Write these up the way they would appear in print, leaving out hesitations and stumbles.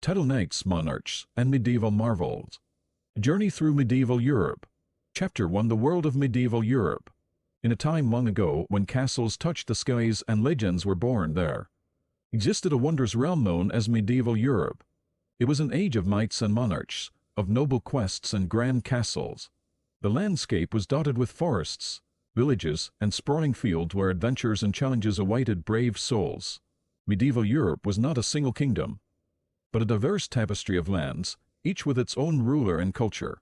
Title Knights, Monarchs, and Medieval Marvels. A Journey Through Medieval Europe. Chapter 1: The World of Medieval Europe. In a time long ago, when castles touched the skies and legends were born there, existed a wondrous realm known as medieval Europe. It was an age of knights and monarchs, of noble quests and grand castles. The landscape was dotted with forests, villages, and sprawling fields where adventures and challenges awaited brave souls. Medieval Europe was not a single kingdom, but a diverse tapestry of lands, each with its own ruler and culture.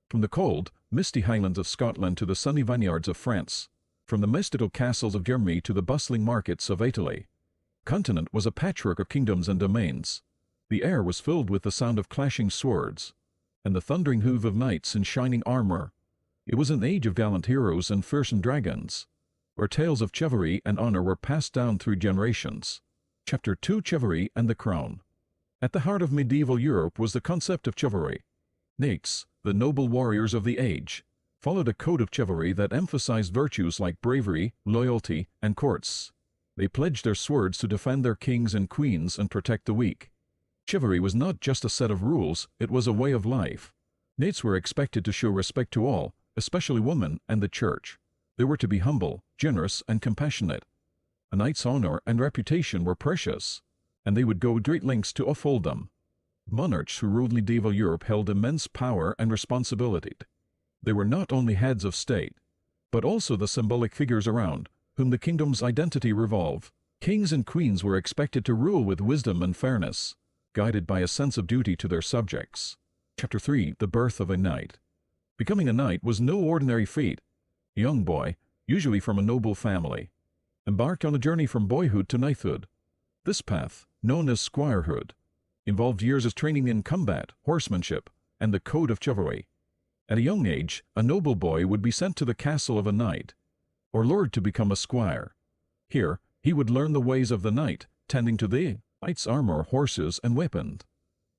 From the cold, misty highlands of Scotland to the sunny vineyards of France, from the mystical castles of Germany to the bustling markets of Italy, the continent was a patchwork of kingdoms and domains. The air was filled with the sound of clashing swords, and the thundering hoof of knights in shining armor. It was an age of gallant heroes and fearsome dragons, where tales of chivalry and honor were passed down through generations. Chapter 2: Chivalry and the Crown. At the heart of medieval Europe was the concept of chivalry. Knights, the noble warriors of the age, followed a code of chivalry that emphasized virtues like bravery, loyalty, and courage. They pledged their swords to defend their kings and queens and protect the weak. Chivalry was not just a set of rules, it was a way of life. Knights were expected to show respect to all, especially women and the church. They were to be humble, generous, and compassionate. A knight's honor and reputation were precious, and they would go great lengths to uphold them. Monarchs who ruled medieval Europe held immense power and responsibility. They were not only heads of state, but also the symbolic figures around whom the kingdom's identity revolved. Kings and queens were expected to rule with wisdom and fairness, guided by a sense of duty to their subjects. Chapter 3: The Birth of a Knight. Becoming a knight was no ordinary feat. A young boy, usually from a noble family, embarked on a journey from boyhood to knighthood. This path, known as squirehood, involved years of training in combat, horsemanship, and the code of chivalry. At a young age, a noble boy would be sent to the castle of a knight, or lured to become a squire. Here, he would learn the ways of the knight, tending to the knight's armor, horses, and weapons.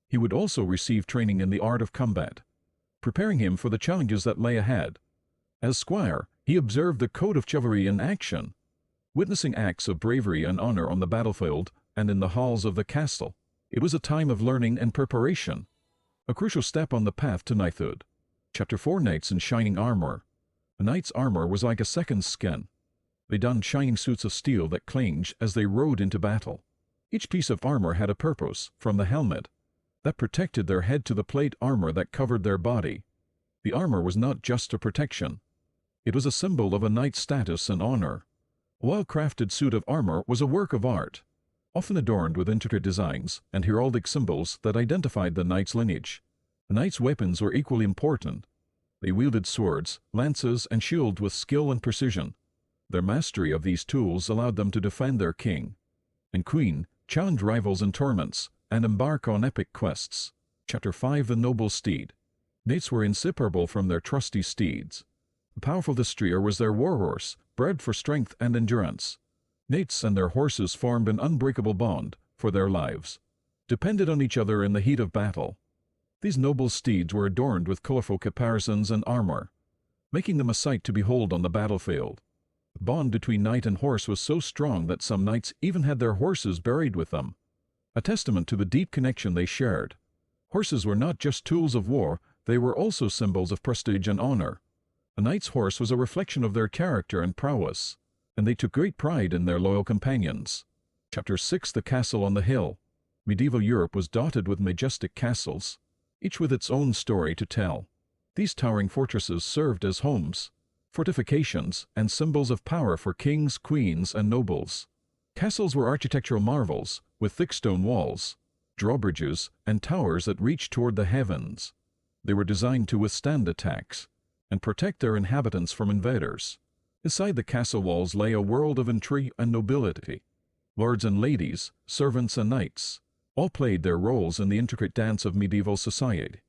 He would also receive training in the art of combat, preparing him for the challenges that lay ahead. As squire, he observed the code of chivalry in action, witnessing acts of bravery and honor on the battlefield and in the halls of the castle. It was a time of learning and preparation, a crucial step on the path to knighthood. Chapter 4: Knights in Shining Armor. A knight's armor was like a second skin. They donned shining suits of steel that clanged as they rode into battle. Each piece of armor had a purpose, from the helmet that protected their head to the plate armor that covered their body. The armor was not just a protection. It was a symbol of a knight's status and honor. A well-crafted suit of armor was a work of art, often adorned with intricate designs and heraldic symbols that identified the knight's lineage. The knight's weapons were equally important. They wielded swords, lances, and shields with skill and precision. Their mastery of these tools allowed them to defend their king and queen, challenge rivals in tournaments, and embark on epic quests. Chapter 5: The Noble Steed. Knights were inseparable from their trusty steeds. The powerful destrier was their warhorse, bred for strength and endurance. Knights and their horses formed an unbreakable bond, for their lives depended on each other in the heat of battle. These noble steeds were adorned with colorful caparisons and armor, making them a sight to behold on the battlefield. The bond between knight and horse was so strong that some knights even had their horses buried with them, a testament to the deep connection they shared. Horses were not just tools of war, they were also symbols of prestige and honor. A knight's horse was a reflection of their character and prowess, and they took great pride in their loyal companions. Chapter 6: The Castle on the Hill. Medieval Europe was dotted with majestic castles, each with its own story to tell. These towering fortresses served as homes, fortifications, and symbols of power for kings, queens, and nobles. Castles were architectural marvels, with thick stone walls, drawbridges, and towers that reached toward the heavens. They were designed to withstand attacks and protect their inhabitants from invaders. Inside the castle walls lay a world of intrigue and nobility. Lords and ladies, servants and knights, all played their roles in the intricate dance of medieval society.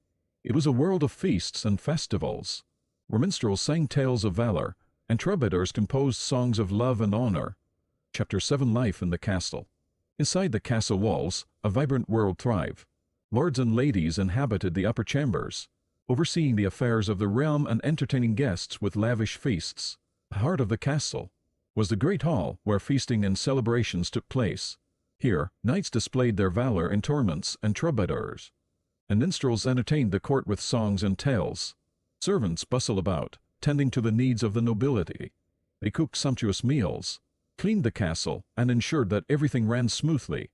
It was a world of feasts and festivals, where minstrels sang tales of valor and troubadours composed songs of love and honor. Chapter 7: Life in the Castle. Inside the castle walls, a vibrant world thrived. Lords and ladies inhabited the upper chambers, overseeing the affairs of the realm and entertaining guests with lavish feasts. The heart of the castle was the great hall where feasting and celebrations took place. Here, knights displayed their valor in tournaments and troubadours, and minstrels entertained the court with songs and tales. Servants bustled about, tending to the needs of the nobility. They cooked sumptuous meals, cleaned the castle, and ensured that everything ran smoothly.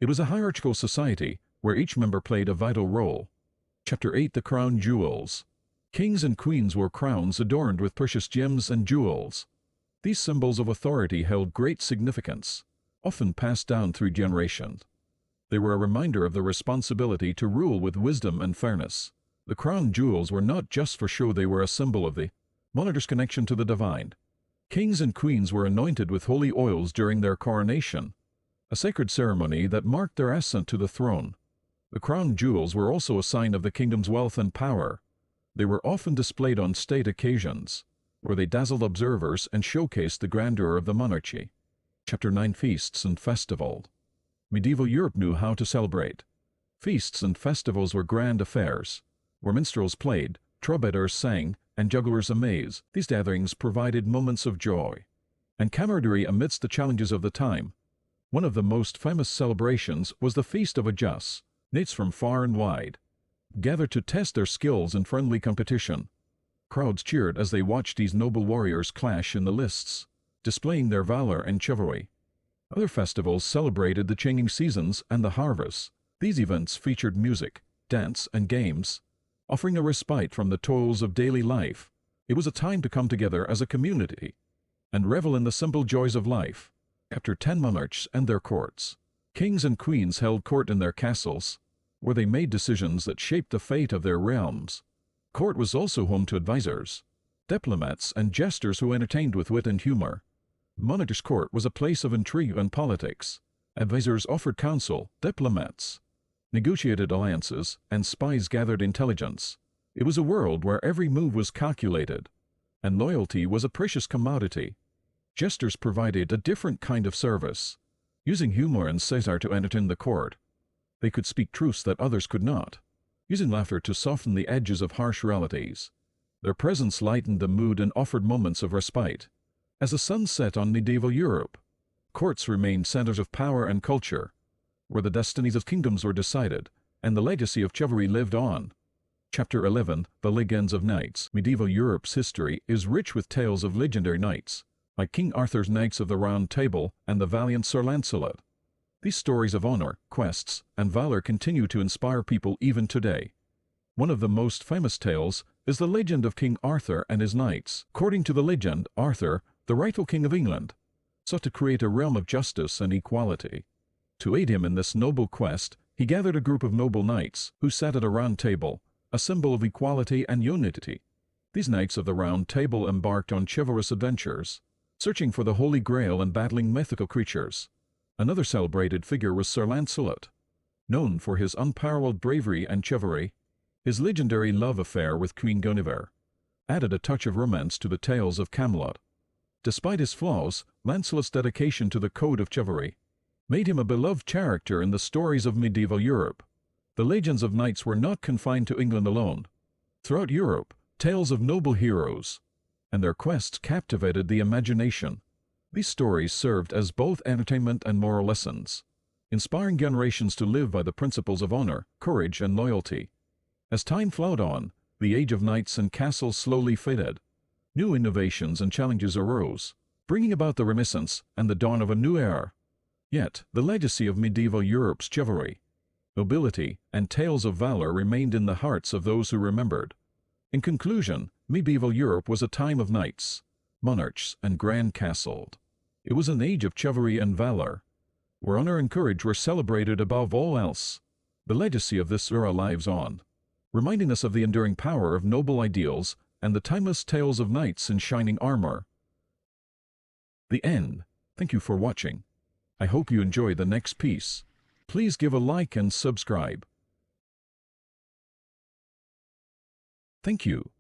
It was a hierarchical society, where each member played a vital role. Chapter 8: The Crown Jewels. Kings and queens wore crowns adorned with precious gems and jewels. These symbols of authority held great significance, often passed down through generations. They were a reminder of the responsibility to rule with wisdom and fairness. The crown jewels were not just for show, they were a symbol of the monarch's connection to the divine. Kings and queens were anointed with holy oils during their coronation, a sacred ceremony that marked their ascent to the throne. The crown jewels were also a sign of the kingdom's wealth and power. They were often displayed on state occasions, where they dazzled observers and showcased the grandeur of the monarchy. Chapter 9: Feasts and Festivals. Medieval Europe knew how to celebrate. Feasts and festivals were grand affairs, where minstrels played, troubadours sang, and jugglers amazed. These gatherings provided moments of joy and camaraderie amidst the challenges of the time. One of the most famous celebrations was the Feast of Ajas. Knights from far and wide gathered to test their skills in friendly competition. Crowds cheered as they watched these noble warriors clash in the lists, displaying their valor and chivalry. Other festivals celebrated the changing seasons and the harvests. These events featured music, dance, and games, offering a respite from the toils of daily life. It was a time to come together as a community and revel in the simple joys of life. Chapter 10: Monarchs and their courts. Kings and queens held court in their castles, where they made decisions that shaped the fate of their realms. Court was also home to advisors, diplomats, and jesters who entertained with wit and humor. Monarch's court was a place of intrigue and politics. Advisors offered counsel, diplomats negotiated alliances, and spies gathered intelligence. It was a world where every move was calculated, and loyalty was a precious commodity. Jesters provided a different kind of service, using humor and satire to entertain the court. They could speak truths that others could not, using laughter to soften the edges of harsh realities. Their presence lightened the mood and offered moments of respite. As the sun set on medieval Europe, courts remained centers of power and culture, where the destinies of kingdoms were decided, and the legacy of chivalry lived on. Chapter 11: The Legends of Knights. Medieval Europe's history is rich with tales of legendary knights, like King Arthur's Knights of the Round Table and the valiant Sir Lancelot. These stories of honor, quests, and valor continue to inspire people even today. One of the most famous tales is the legend of King Arthur and his knights. According to the legend, Arthur, the rightful king of England, sought to create a realm of justice and equality. To aid him in this noble quest, he gathered a group of noble knights who sat at a round table, a symbol of equality and unity. These knights of the Round Table embarked on chivalrous adventures, searching for the Holy Grail and battling mythical creatures. Another celebrated figure was Sir Lancelot, known for his unparalleled bravery and chivalry. His legendary love affair with Queen Guinevere added a touch of romance to the tales of Camelot. Despite his flaws, Lancelot's dedication to the code of chivalry made him a beloved character in the stories of medieval Europe. The legends of knights were not confined to England alone. Throughout Europe, tales of noble heroes and their quests captivated the imagination. These stories served as both entertainment and moral lessons, inspiring generations to live by the principles of honor, courage, and loyalty. As time flowed on, the age of knights and castles slowly faded. New innovations and challenges arose, bringing about the Renaissance and the dawn of a new era. Yet, the legacy of medieval Europe's chivalry, nobility, and tales of valor remained in the hearts of those who remembered. In conclusion, medieval Europe was a time of knights, monarchs, and grand castles. It was an age of chivalry and valor, where honor and courage were celebrated above all else. The legacy of this era lives on, reminding us of the enduring power of noble ideals and the timeless tales of knights in shining armor. The end. Thank you for watching. I hope you enjoy the next piece. Please give a like and subscribe. Thank you.